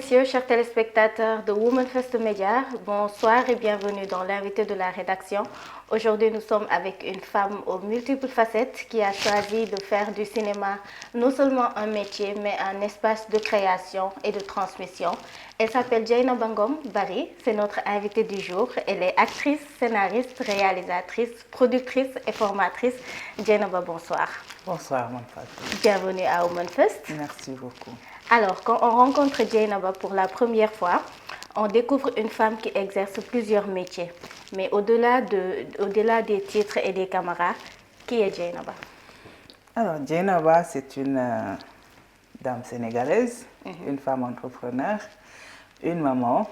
messieurs, chers téléspectateurs de Women First Media, bonsoir et bienvenue dans l'invité de la rédaction. Aujourd'hui, nous sommes avec une femme aux multiples facettes qui a choisi de faire du cinéma non seulement un métier, mais un espace de création et de transmission. Elle s'appelle Dieynaba Ngom Bari, c'est notre invitée du jour. Elle est actrice, scénariste, réalisatrice, productrice et formatrice. Dieynaba, bonsoir. Bonsoir, mon Fatou. Bienvenue à Women First. Merci beaucoup. Alors, quand on rencontre Dieynaba pour la première fois, on découvre une femme qui exerce plusieurs métiers. Mais au-delà des titres et des caméras, qui est Dieynaba? Alors, Dieynaba, c'est une dame sénégalaise, une femme entrepreneur, une maman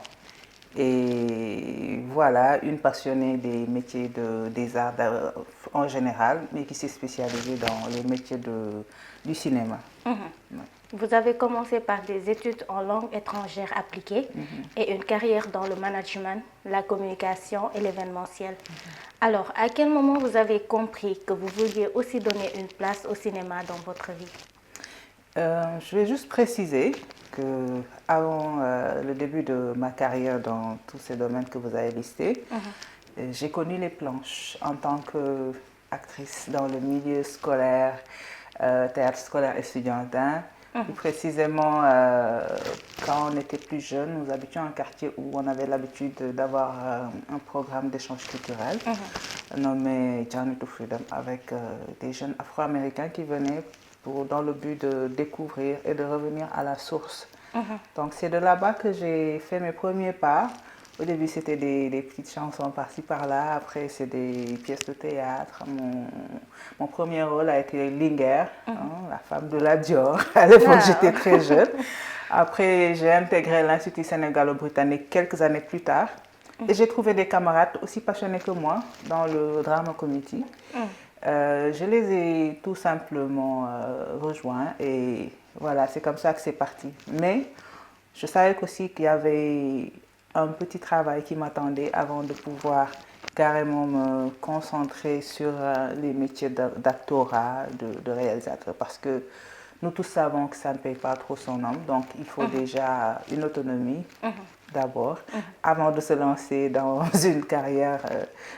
et voilà, une passionnée des métiers des arts en général, mais qui s'est spécialisée dans les métiers du cinéma. Ouais. Vous avez commencé par des études en langue étrangère appliquée et une carrière dans le management, la communication et l'événementiel. Alors, à quel moment vous avez compris que vous vouliez aussi donner une place au cinéma dans votre vie? Je vais juste préciser que avant le début de ma carrière dans tous ces domaines que vous avez listés, j'ai connu les planches en tant qu'actrice dans le milieu scolaire, théâtre scolaire estudiantin. Plus précisément, quand on était plus jeune, nous habitions un quartier où on avait l'habitude d'avoir un programme d'échange culturel nommé Journey to Freedom avec des jeunes afro-américains qui venaient dans le but de découvrir et de revenir à la source. Donc c'est de là-bas que j'ai fait mes premiers pas. Au début, c'était des petites chansons par-ci par-là. Après, c'est des pièces de théâtre. Mon premier rôle a été Linguère, la femme de la Dior. À l'époque, j'étais très jeune. Après, j'ai intégré l'Institut sénégalo-britannique quelques années plus tard. Et j'ai trouvé des camarades aussi passionnés que moi dans le drama comedy. Je les ai tout simplement rejoints et voilà, c'est comme ça que c'est parti. Mais je savais aussi qu'il y avait un petit travail qui m'attendait avant de pouvoir carrément me concentrer sur les métiers d'actorat, de réalisateur, parce que nous tous savons que ça ne paye pas trop son nom, donc il faut déjà une autonomie d'abord, avant de se lancer dans une carrière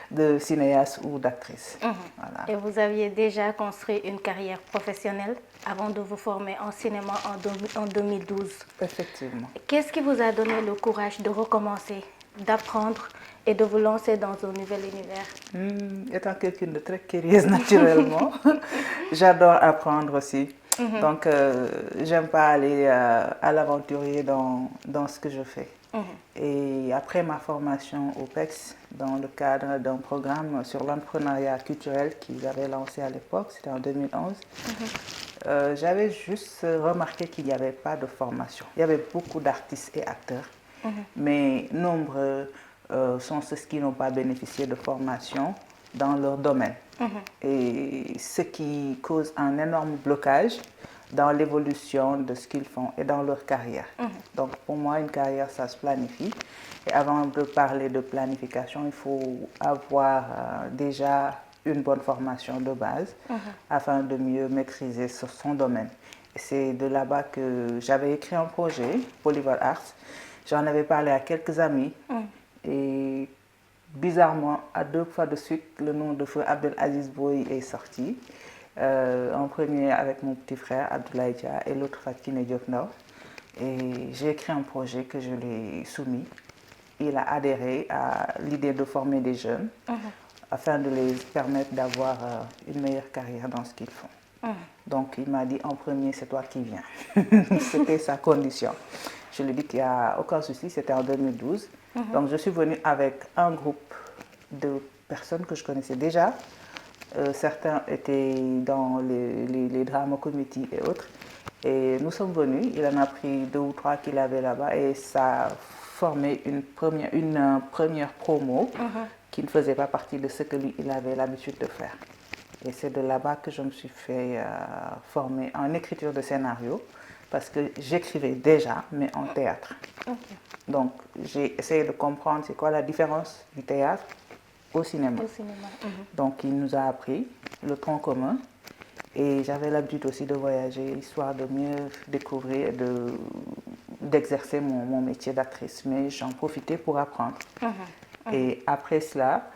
de cinéaste ou d'actrice. Voilà. Et vous aviez déjà construit une carrière professionnelle avant de vous former en cinéma en 2012. Effectivement. Qu'est-ce qui vous a donné le courage de recommencer, d'apprendre et de vous lancer dans un nouvel univers? Étant quelqu'un de très curieuse naturellement, j'adore apprendre aussi. Donc, j'aime pas aller à l'aventurier dans ce que je fais. Et après ma formation au PEX, dans le cadre d'un programme sur l'entrepreneuriat culturel qu'ils avaient lancé à l'époque, c'était en 2011, j'avais juste remarqué qu'il n'y avait pas de formation. Il y avait beaucoup d'artistes et acteurs, mais nombreux sont ceux qui n'ont pas bénéficié de formation dans leur domaine. Et ce qui cause un énorme blocage dans l'évolution de ce qu'ils font et dans leur carrière. Donc pour moi, une carrière, ça se planifie. Et avant de parler de planification, il faut avoir déjà une bonne formation de base afin de mieux maîtriser son domaine. Et c'est de là-bas que j'avais écrit un projet, Polyval Arts. J'en avais parlé à quelques amis et bizarrement, à 2 fois de suite, le nom de feu Abdelaziz Boy est sorti. En premier avec mon petit frère Abdoulaye Dia et l'autre Fatkine Diopno. Et j'ai écrit un projet que je lui ai soumis. Il a adhéré à l'idée de former des jeunes afin de les permettre d'avoir une meilleure carrière dans ce qu'ils font. Donc il m'a dit en premier, c'est toi qui viens. C'était sa condition. Je lui ai dit qu'il n'y a aucun souci, c'était en 2012. Donc je suis venue avec un groupe de personnes que je connaissais déjà. Certains étaient dans les drames comedy et autres. Et nous sommes venus, il en a pris 2 ou 3 qu'il avait là-bas et ça a formé une première promo qui ne faisait pas partie de ce que lui, il avait l'habitude de faire. Et c'est de là-bas que je me suis fait former en écriture de scénario parce que j'écrivais déjà, mais en théâtre. Donc j'ai essayé de comprendre c'est quoi la différence du théâtre au cinéma. Donc il nous a appris le tronc commun et j'avais l'habitude aussi de voyager, histoire de mieux découvrir, de d'exercer mon métier d'actrice, mais j'en profitais pour apprendre. Et après cela,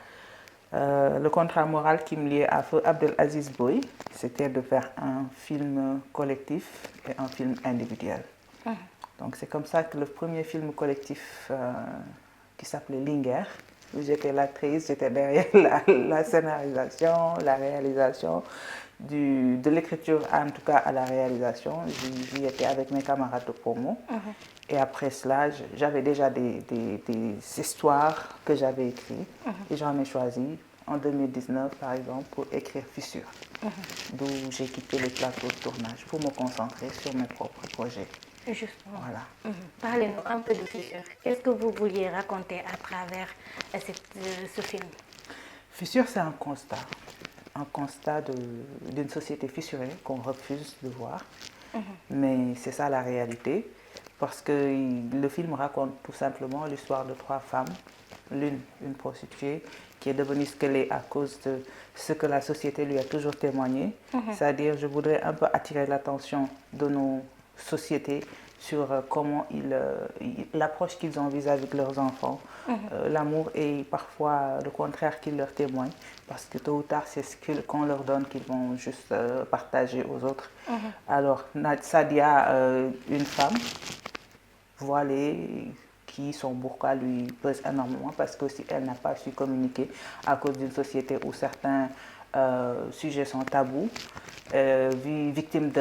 le contrat moral qui me liait à Feu Abdelaziz Boy, c'était de faire un film collectif et un film individuel. Donc c'est comme ça que le premier film collectif qui s'appelait Linger, où j'étais l'actrice, j'étais derrière la scénarisation, la réalisation, de l'écriture en tout cas à la réalisation. J'y étais avec mes camarades de promo. Et après cela, j'avais déjà des histoires que j'avais écrites et j'en ai choisi en 2019 par exemple pour écrire Fissure, d'où j'ai quitté le plateau de tournage pour me concentrer sur mes propres projets. Justement. Voilà. Parlez-nous un peu de Fissure. Qu'est-ce que vous vouliez raconter à travers ce film? Fissure, c'est un constat d'une société fissurée qu'on refuse de voir. Mais c'est ça la réalité, parce que le film raconte tout simplement l'histoire de 3 femmes. L'une, une prostituée, qui est devenue ce qu'elle est à cause de ce que la société lui a toujours témoigné. C'est-à-dire, je voudrais un peu attirer l'attention de nos sociétés sur comment l'approche qu'ils ont vis-à-vis de leurs enfants. L'amour est parfois le contraire qu'ils leur témoignent, parce que tôt ou tard, c'est ce qu'on leur donne qu'ils vont juste partager aux autres. Alors, Sadia, une femme voilée, qui son burqa lui pèse énormément parce que si elle n'a pas su communiquer à cause d'une société où certains sujets sont tabous, victime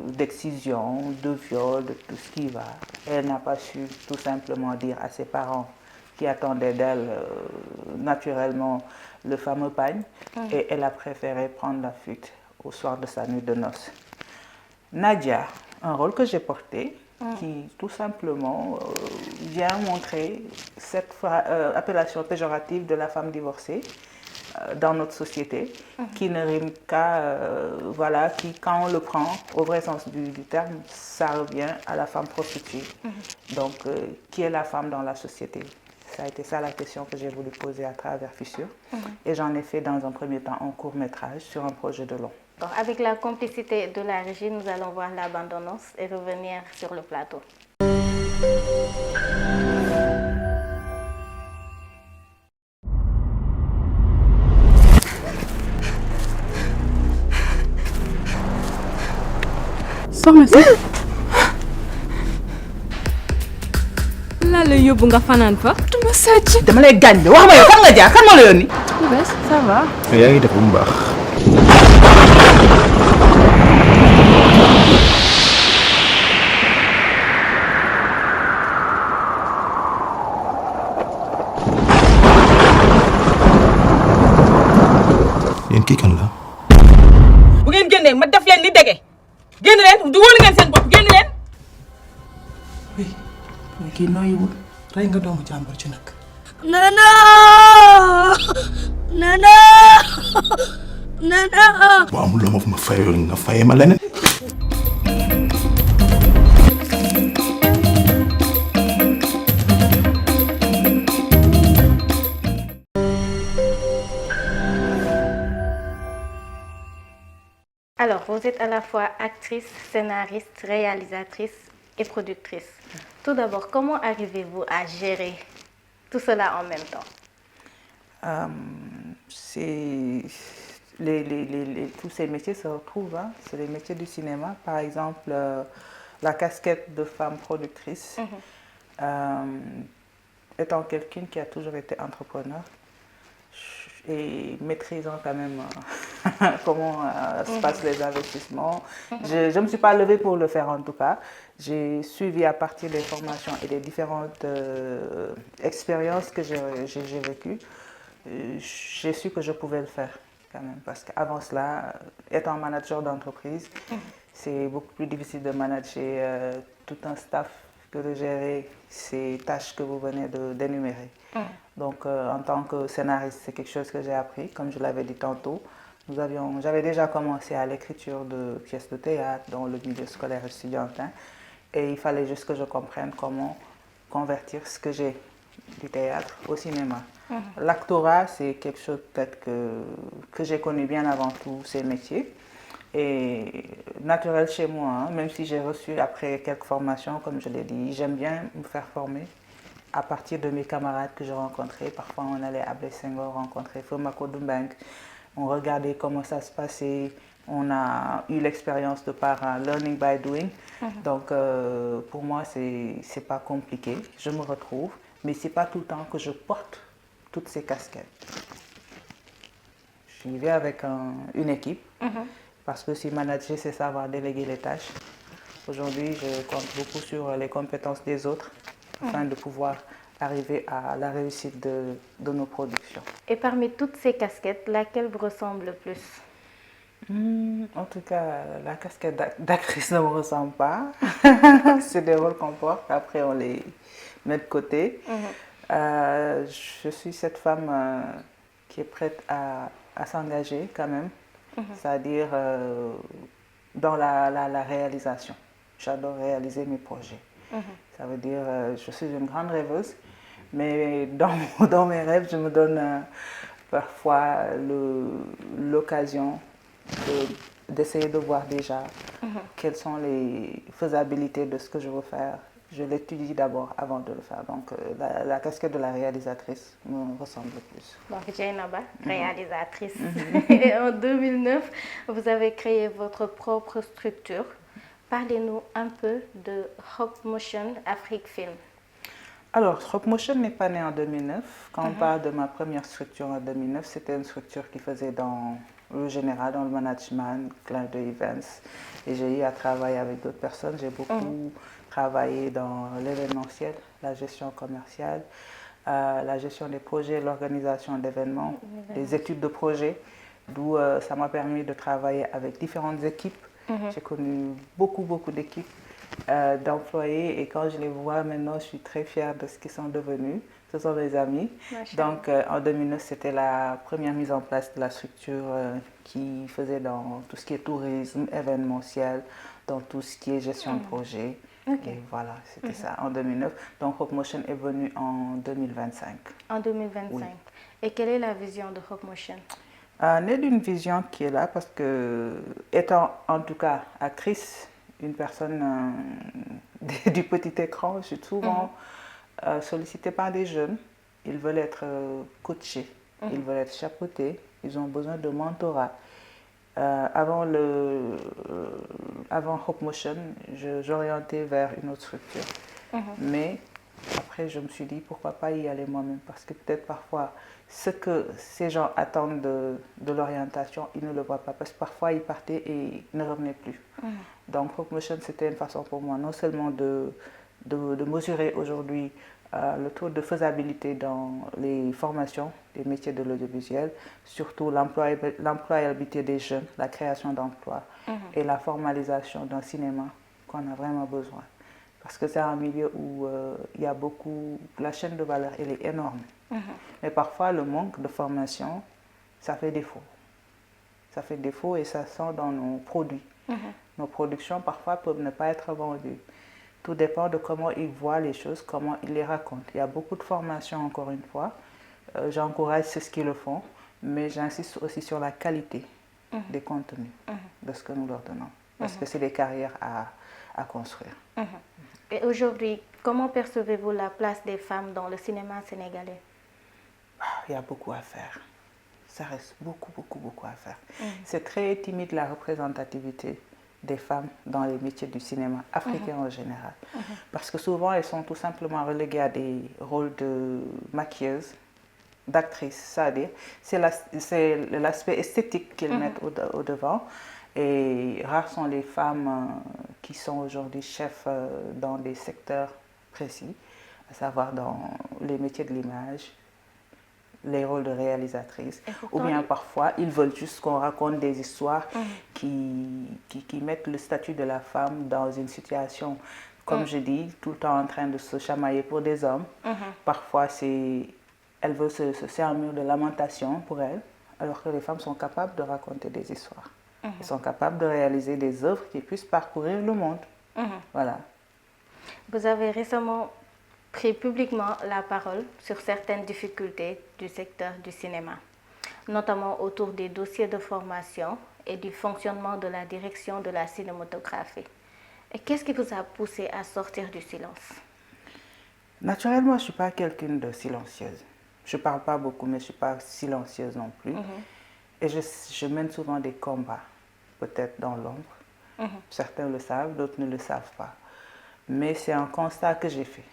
d'excision, de viol, de tout ce qui va. Elle n'a pas su tout simplement dire à ses parents qui attendaient d'elle naturellement le fameux pagne et elle a préféré prendre la fuite au soir de sa nuit de noces. Nadia, un rôle que j'ai porté, qui tout simplement vient montrer cette appellation péjorative de la femme divorcée dans notre société, qui ne rime qu'à, voilà, qui quand on le prend au vrai sens du terme, ça revient à la femme prostituée. Donc, qui est la femme dans la société? Ça a été ça la question que j'ai voulu poser à travers Fissure. Et j'en ai fait dans un premier temps un court-métrage sur un projet de long. Donc, avec la complicité de la régie, nous allons voir la bande-annonce et revenir sur le plateau. soxna si la la yóbbu nga fanaan fa. duma sàcc. dama lay gaañ de wax ma yow kan nga jaar kan moo la yónni. bés ça va. yaa ngi def bu baax. yéen kii kan la. bu ngeen génnee ma def leen ni dege génn leen du wóolu ngeen seen bopp génn leen. oui mais kii nooyiwul rey nga doomu jàmbur ci nag. Nana Nana Nana. boo amul loo ma fa ma fayoo nga fayee ma leneen. Alors, vous êtes à la fois actrice, scénariste, réalisatrice et productrice. Tout d'abord, comment arrivez-vous à gérer tout cela en même temps? Tous ces métiers se retrouvent, hein. C'est les métiers du cinéma. Par exemple, la casquette de femme productrice, étant quelqu'une qui a toujours été entrepreneur et maîtrisant quand même comment se passent les investissements. Je ne me suis pas levée pour le faire en tout cas. J'ai suivi à partir des formations et des différentes expériences que j'ai vécues. J'ai su que je pouvais le faire quand même. Parce qu'avant cela, étant manager d'entreprise, c'est beaucoup plus difficile de manager tout un staff que de gérer ces tâches que vous venez d'énumérer. Donc, en tant que scénariste, c'est quelque chose que j'ai appris, comme je l'avais dit tantôt. J'avais déjà commencé à l'écriture de pièces de théâtre dans le milieu scolaire et estudiantin. Et il fallait juste que je comprenne comment convertir ce que j'ai du théâtre au cinéma. L'actorat, c'est quelque chose peut-être que j'ai connu bien avant tous ces métiers. et naturel chez moi, hein, même si j'ai reçu après quelques formations, comme je l'ai dit. J'aime bien me faire former à partir de mes camarades que je rencontrais. Parfois, on allait à Blessenghor rencontrer Fomako Dumbang. On regardait comment ça se passait. On a eu l'expérience de par learning by doing. Donc, pour moi, c'est pas compliqué. Je me retrouve, mais c'est pas tout le temps que je porte toutes ces casquettes. J'y vais avec une équipe, parce que si manager, c'est savoir déléguer les tâches. Aujourd'hui, je compte beaucoup sur les compétences des autres afin de pouvoir arriver à la réussite de nos productions. Et parmi toutes ces casquettes, laquelle vous ressemble le plus? En tout cas, la casquette d'actrice ne me ressemble pas. C'est des rôles qu'on porte, après on les met de côté. Je suis cette femme qui est prête à s'engager quand même, c'est-à-dire dans la réalisation. J'adore réaliser mes projets. Ça veut dire, je suis une grande rêveuse, mais dans mes rêves, je me donne parfois l'occasion d'essayer de voir déjà quelles sont les faisabilités de ce que je veux faire. Je l'étudie d'abord avant de le faire. Donc la casquette de la réalisatrice me ressemble le plus. Donc Dieynaba, réalisatrice. Et en 2009, vous avez créé votre propre structure. Parlez-nous un peu de Hope Motion Afrique Film. Alors, Hope Motion n'est pas né en 2009. Quand on parle de ma première structure en 2009, c'était une structure qui faisait dans le général, dans le management, plein de events. Et j'ai eu à travailler avec d'autres personnes. J'ai beaucoup travaillé dans l'événementiel, la gestion commerciale, la gestion des projets, l'organisation d'événements, les études de projets, d'où ça m'a permis de travailler avec différentes équipes. J'ai connu beaucoup d'équipes d'employés et quand je les vois maintenant, je suis très fière de ce qu'ils sont devenus. Ce sont mes amis. Donc en 2009, c'était la première mise en place de la structure qui faisait dans tout ce qui est tourisme, événementiel, dans tout ce qui est gestion de projet. Et voilà, c'était ça en 2009. Donc Hope Motion est venu en 2025. En 2025. Oui. Et quelle est la vision de Hope Motion? Née d'une vision qui est là parce que, étant en tout cas actrice, une personne du petit écran, je suis souvent sollicitée par des jeunes. Ils veulent être coachés, ils veulent être chapeautés, ils ont besoin de mentorat. Avant Hope Motion, j'orientais vers une autre structure. Mais après, je me suis dit, pourquoi pas y aller moi-même? Parce que peut-être parfois, ce que ces gens attendent de l'orientation, ils ne le voient pas. Parce que parfois, ils partaient et ils ne revenaient plus. Donc, Hope Motion, c'était une façon pour moi non seulement de mesurer aujourd'hui le taux de faisabilité dans les formations des métiers de l'audiovisuel, surtout l'employabilité des jeunes, la création d'emplois et la formalisation d'un cinéma qu'on a vraiment besoin. Parce que c'est un milieu où il y a beaucoup, la chaîne de valeur elle est énorme. Mais parfois le manque de formation, ça fait défaut. Ça fait défaut et ça sent dans nos produits. Nos productions parfois peuvent ne pas être vendues. Tout dépend de comment ils voient les choses, comment ils les racontent. Il y a beaucoup de formations encore une fois. J'encourage ceux qui le font, mais j'insiste aussi sur la qualité des contenus, de ce que nous leur donnons. Parce que c'est des carrières à construire. Et aujourd'hui, comment percevez-vous la place des femmes dans le cinéma sénégalais? Il y a beaucoup à faire. Ça reste beaucoup à faire. C'est très timide la représentativité des femmes dans les métiers du cinéma africain en général. Parce que souvent, elles sont tout simplement reléguées à des rôles de maquilleuses, d'actrices, c'est-à-dire c'est l'aspect esthétique qu'ils mettent au devant. Et rares sont les femmes qui sont aujourd'hui chefs dans des secteurs précis, à savoir dans les métiers de l'image, les rôles de réalisatrice, ou bien parfois ils veulent juste qu'on raconte des histoires qui mettent le statut de la femme dans une situation, comme je dis, tout le temps en train de se chamailler pour des hommes. Parfois elle veut c'est un mur de lamentation pour elle, alors que les femmes sont capables de raconter des histoires. Elles sont capables de réaliser des œuvres qui puissent parcourir le monde. Voilà. Vous avez récemment pris publiquement la parole sur certaines difficultés du secteur du cinéma, notamment autour des dossiers de formation et du fonctionnement de la direction de la cinématographie. Et qu'est-ce qui vous a poussé à sortir du silence? Naturellement, je ne suis pas quelqu'un de silencieuse. Je ne parle pas beaucoup, mais je ne suis pas silencieuse non plus. Et je mène souvent des combats, peut-être dans l'ombre. Certains le savent, d'autres ne le savent pas. Mais c'est un constat que j'ai fait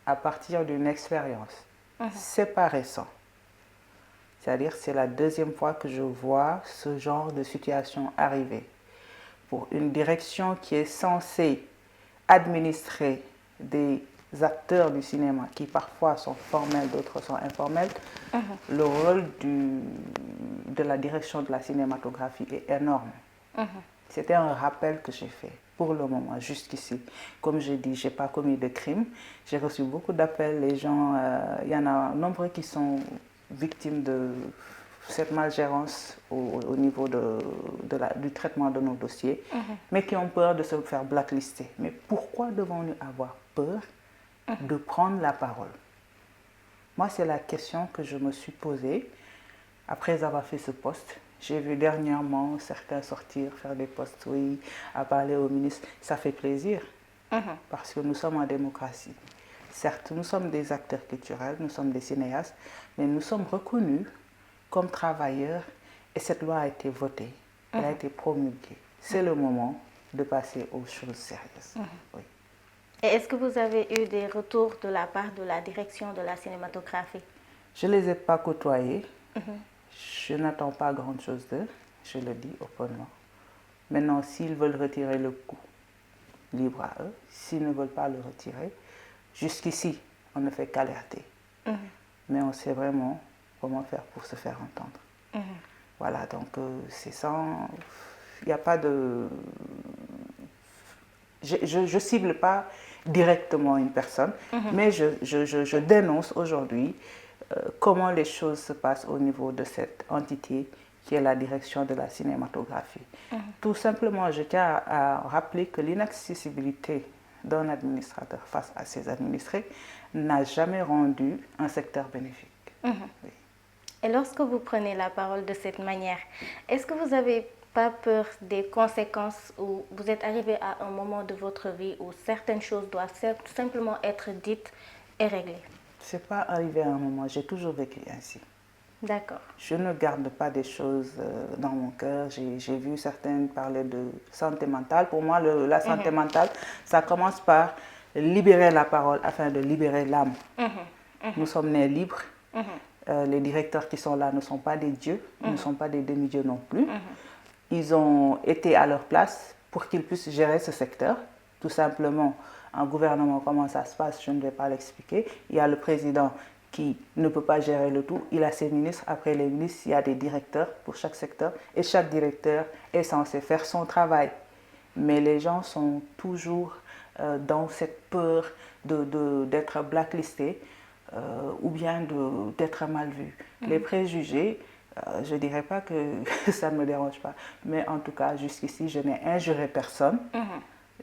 à partir d'une expérience. C'est pas récent. C'est-à-dire c'est la deuxième fois que je vois ce genre de situation arriver. Pour une direction qui est censée administrer des acteurs du cinéma qui parfois sont formels, d'autres sont informels, le rôle de la direction de la cinématographie est énorme. C'était un rappel que j'ai fait pour le moment, jusqu'ici. Comme je dis, je n'ai pas commis de crime. J'ai reçu beaucoup d'appels. Les gens, il y en a nombreux qui sont victimes de cette malgérance au niveau du traitement de nos dossiers, mais qui ont peur de se faire blacklister. Mais pourquoi devons-nous avoir peur de prendre la parole? Moi, c'est la question que je me suis posée après avoir fait ce poste. J'ai vu dernièrement certains sortir, faire des posts, oui, à parler au ministre. Ça fait plaisir, parce que nous sommes en démocratie. Certes, nous sommes des acteurs culturels, nous sommes des cinéastes, mais nous sommes reconnus comme travailleurs et cette loi a été votée, elle a été promulguée. C'est le moment de passer aux choses sérieuses. Oui. Et est-ce que vous avez eu des retours de la part de la direction de la cinématographie? Je ne les ai pas côtoyés. Je n'attends pas grand-chose d'eux, je le dis opennement. Maintenant, s'ils veulent retirer le coup, libre à eux. S'ils ne veulent pas le retirer, jusqu'ici, on ne fait qu'alerter. Mais on sait vraiment comment faire pour se faire entendre. Voilà, donc c'est sans... Il n'y a pas de... Je ne cible pas directement une personne, mais je dénonce aujourd'hui comment les choses se passent au niveau de cette entité qui est la direction de la cinématographie. Tout simplement, je tiens à rappeler que l'inaccessibilité d'un administrateur face à ses administrés n'a jamais rendu un secteur bénéfique. Oui. Et lorsque vous prenez la parole de cette manière, est-ce que vous n'avez pas peur des conséquences où vous êtes arrivé à un moment de votre vie où certaines choses doivent simplement être dites et réglées? Ce n'est pas arrivé à un moment, j'ai toujours vécu ainsi. D'accord. Je ne garde pas des choses dans mon cœur. J'ai vu certaines parler de santé mentale. Pour moi, la santé mentale, ça commence par libérer la parole afin de libérer l'âme. Nous sommes nés libres. Les directeurs qui sont là ne sont pas des dieux, ne sont pas des demi-dieux non plus. Ils ont été à leur place pour qu'ils puissent gérer ce secteur. Tout simplement, un gouvernement, comment ça se passe, je ne vais pas l'expliquer. Il y a le président qui ne peut pas gérer le tout. Il a ses ministres. Après les ministres, il y a des directeurs pour chaque secteur. Et chaque directeur est censé faire son travail. Mais les gens sont toujours dans cette peur d'être blacklistés ou bien d'être mal vus. Les préjugés, je ne dirais pas que ça ne me dérange pas. Mais en tout cas, jusqu'ici, je n'ai injuré personne.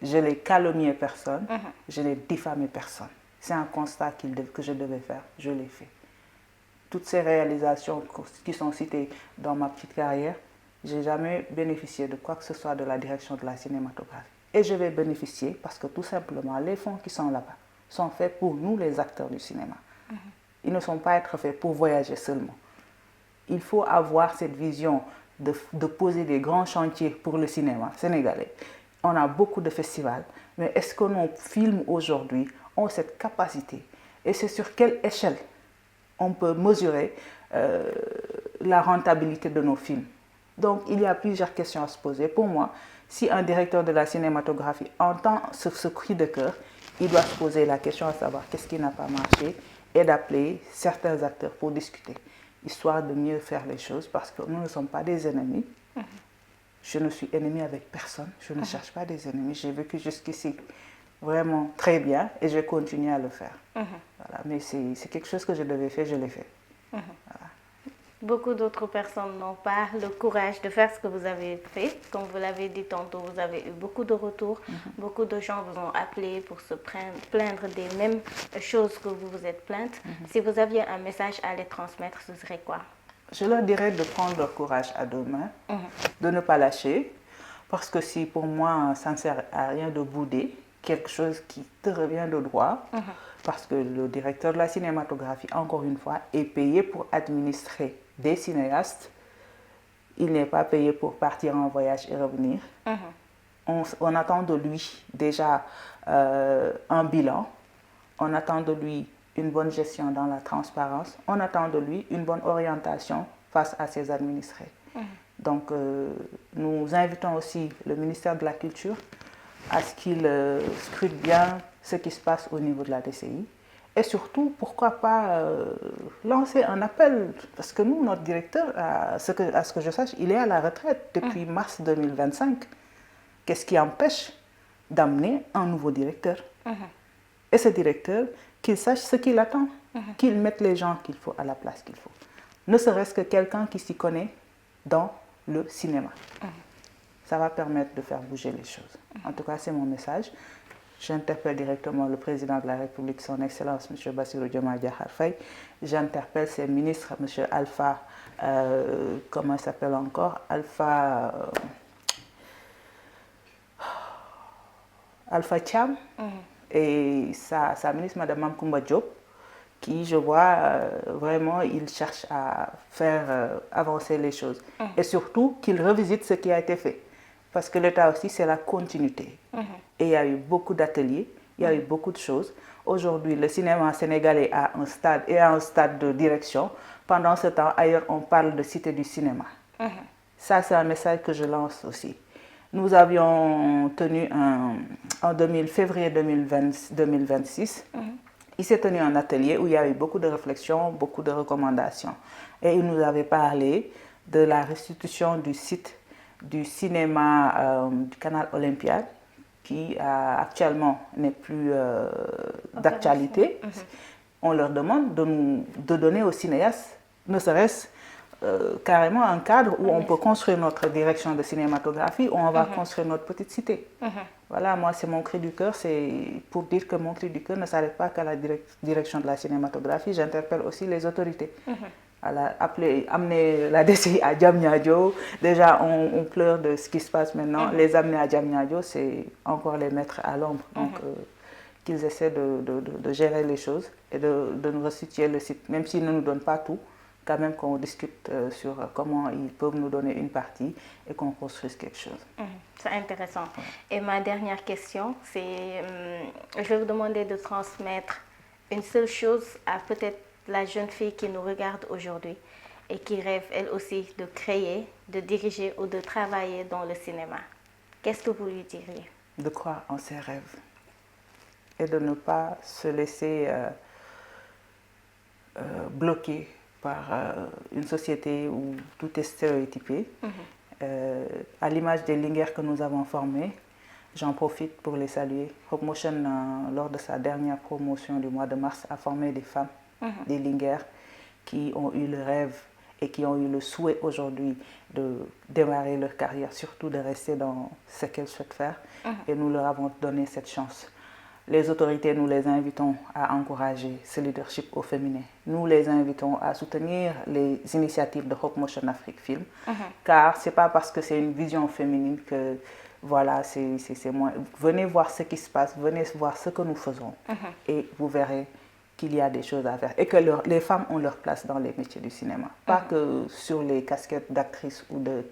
Je n'ai calomnié personne. Je n'ai diffamé personne. C'est un constat que je devais faire, je l'ai fait. Toutes ces réalisations qui sont citées dans ma petite carrière, je n'ai jamais bénéficié de quoi que ce soit de la direction de la cinématographie. Et je vais bénéficier parce que tout simplement, les fonds qui sont là-bas sont faits pour nous, les acteurs du cinéma. Ils ne sont pas faits pour voyager seulement. Il faut avoir cette vision de poser des grands chantiers pour le cinéma sénégalais. On a beaucoup de festivals, mais est-ce que nos films aujourd'hui ont cette capacité? Et c'est sur quelle échelle on peut mesurer la rentabilité de nos films? Donc, il y a plusieurs questions à se poser. Pour moi, si un directeur de la cinématographie entend ce cri de cœur, il doit se poser la question à savoir qu'est-ce qui n'a pas marché et d'appeler certains acteurs pour discuter, histoire de mieux faire les choses, parce que nous ne sommes pas des ennemis. Je ne suis ennemi avec personne, je ne cherche pas des ennemis. J'ai vécu jusqu'ici vraiment très bien et je continue à le faire. Voilà. Mais c'est quelque chose que je devais faire, je l'ai fait. Voilà. Beaucoup d'autres personnes n'ont pas le courage de faire ce que vous avez fait. Comme vous l'avez dit tantôt, vous avez eu beaucoup de retours. Beaucoup de gens vous ont appelé pour se plaindre des mêmes choses que vous vous êtes plaintes. Si vous aviez un message à les transmettre, ce serait quoi? Je leur dirais de prendre leur courage à deux mains, de ne pas lâcher, parce que si pour moi, ça ne sert à rien de bouder quelque chose qui te revient de droit, parce que le directeur de la cinématographie, encore une fois, est payé pour administrer des cinéastes. Il n'est pas payé pour partir en voyage et revenir. On attend de lui déjà un bilan, on attend de lui une bonne gestion dans la transparence, on attend de lui une bonne orientation face à ses administrés. Donc nous invitons aussi le ministère de la Culture à ce qu'il scrute bien ce qui se passe au niveau de la DCI. Et surtout, pourquoi pas lancer un appel, parce que nous, notre directeur, à ce que je sache, il est à la retraite depuis mars 2025. Qu'est-ce qui empêche d'amener un nouveau directeur? Et ce directeur, qu'il sache ce qu'il attend, qu'il mette les gens qu'il faut à la place qu'il faut. Ne serait-ce que quelqu'un qui s'y connaît dans le cinéma. Ça va permettre de faire bouger les choses. En tout cas, c'est mon message. J'interpelle directement le président de la République, son Excellence, M. Bassirou Diomaye Diakhar Faye. J'interpelle ses ministres, M. Alpha, comment il s'appelle encore? Alpha Thiam, et sa ministre, Mme Mamkoumba Diop, qui, je vois, vraiment, il cherche à faire avancer les choses. Et surtout, qu'il revisite ce qui a été fait. Parce que l'État aussi, c'est la continuité. Et il y a eu beaucoup d'ateliers, il y a eu beaucoup de choses. Aujourd'hui, le cinéma sénégalais est à un stade de direction. Pendant ce temps, ailleurs, on parle de cité du cinéma. Ça, c'est un message que je lance aussi. Nous avions tenu en février 2026, il s'est tenu un atelier où il y a eu beaucoup de réflexions, beaucoup de recommandations. Et il nous avait parlé de la restitution du site du cinéma du canal Olympiade, qui actuellement n'est plus d'actualité. On leur demande de donner aux cinéastes, ne serait-ce carrément un cadre où on peut construire notre direction de cinématographie, où on va construire notre petite cité. Voilà, moi, c'est mon cri du cœur. C'est pour dire que mon cri du cœur ne s'arrête pas qu'à la direction de la cinématographie. J'interpelle aussi les autorités. Amener la DCI à Diamniadio. Déjà, on pleure de ce qui se passe maintenant. Les amener à Diamniadio, c'est encore les mettre à l'ombre. Donc, qu'ils essaient de gérer les choses et de nous restituer le site, même s'ils ne nous donnent pas tout. Quand même qu'on discute sur comment ils peuvent nous donner une partie et qu'on construise quelque chose. C'est intéressant. Et ma dernière question, c'est, je vais vous demander de transmettre une seule chose à peut-être la jeune fille qui nous regarde aujourd'hui et qui rêve elle aussi de créer, de diriger ou de travailler dans le cinéma. Qu'est-ce que vous lui diriez? De croire en ses rêves et de ne pas se laisser bloquer par une société où tout est stéréotypé. À l'image des Linguères que nous avons formés, j'en profite pour les saluer. Hope Motion, lors de sa dernière promotion du mois de mars, a formé des femmes, des Linguères, qui ont eu le rêve et qui ont eu le souhait aujourd'hui de démarrer leur carrière, surtout de rester dans ce qu'elles souhaitent faire. Et nous leur avons donné cette chance. Les autorités, nous les invitons à encourager ce leadership au féminin. Nous les invitons à soutenir les initiatives de Hope Motion Afrique Film, car ce n'est pas parce que c'est une vision féminine que voilà, c'est moins. Venez voir ce qui se passe, venez voir ce que nous faisons et vous verrez qu'il y a des choses à faire et que les femmes ont leur place dans les métiers du cinéma. Pas que sur les casquettes d'actrices ou de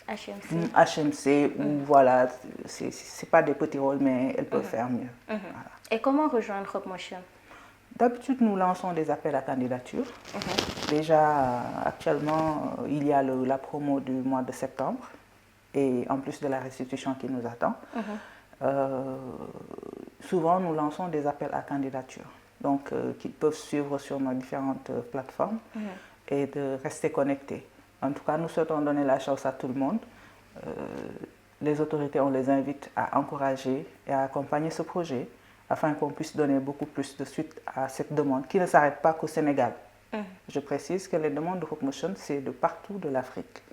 HMC ou voilà, c'est pas des petits rôles mais elles peuvent faire mieux. Voilà. Et comment rejoindre Hope Motion? D'habitude, nous lançons des appels à candidature. Déjà, actuellement, il y a la promo du mois de septembre et en plus de la restitution qui nous attend. Souvent, nous lançons des appels à candidature, donc qu'ils peuvent suivre sur nos différentes plateformes et de rester connectés. En tout cas, nous souhaitons donner la chance à tout le monde. Les autorités, on les invite à encourager et à accompagner ce projet afin qu'on puisse donner beaucoup plus de suite à cette demande qui ne s'arrête pas qu'au Sénégal. Je précise que les demandes de Hope Motion, c'est de partout de l'Afrique.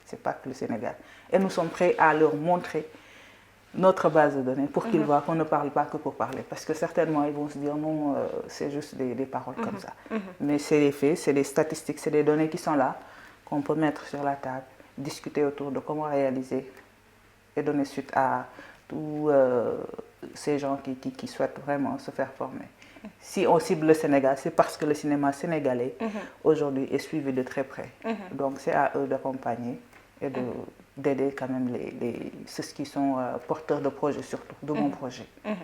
Ce n'est pas que le Sénégal. Et nous sommes prêts à leur montrer notre base de données pour qu'ils voient qu'on ne parle pas que pour parler. Parce que certainement, ils vont se dire non, c'est juste des paroles comme ça. Mais c'est les faits, c'est les statistiques, c'est les données qui sont là, qu'on peut mettre sur la table, discuter autour de comment réaliser et donner suite à tous ces gens qui souhaitent vraiment se faire former. Si on cible le Sénégal, c'est parce que le cinéma sénégalais, aujourd'hui, est suivi de très près. Donc c'est à eux d'accompagner et d'aider quand même ceux qui sont porteurs de projets, surtout de mon projet. Voilà.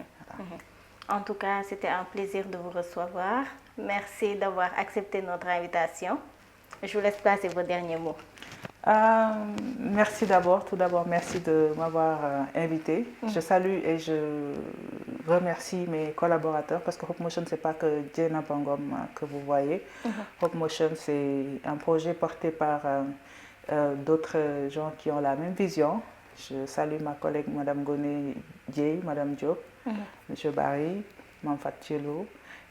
En tout cas, c'était un plaisir de vous recevoir. Merci d'avoir accepté notre invitation. Je vous laisse placer vos derniers mots. Merci d'abord, tout d'abord, merci de m'avoir invité. Je salue et je remercie mes collaborateurs parce que Hope Motion, ce n'est pas que Dieyna Bangom que vous voyez. Hope Motion, c'est un projet porté par d'autres gens qui ont la même vision. Je salue ma collègue Mme Goné Dieye, Mme Diop, M. Barry, Mme Fatchelo.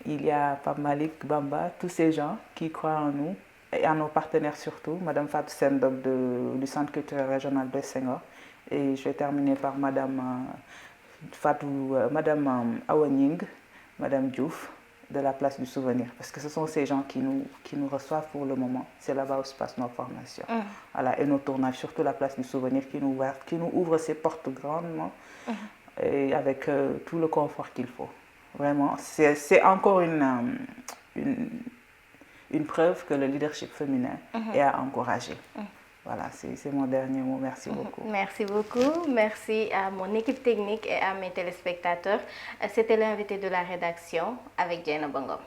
Il y a Pape Malik Bamba, tous ces gens qui croient en nous. Et à nos partenaires surtout, Mme Fatou Sendok du Centre culturel régional de Senghor. Et je vais terminer par Mme Awaning, Mme Diouf de la place du souvenir. Parce que ce sont ces gens qui nous reçoivent pour le moment. C'est là-bas où se passent nos formations. Voilà, et nos tournages, surtout la place du souvenir qui nous ouvre ses portes grandement et avec tout le confort qu'il faut. Vraiment, c'est encore une preuve que le leadership féminin est à encourager. Voilà, c'est mon dernier mot. Merci beaucoup. Merci beaucoup. Merci à mon équipe technique et à mes téléspectateurs. C'était l'invité de la rédaction avec Dieyna Bangom.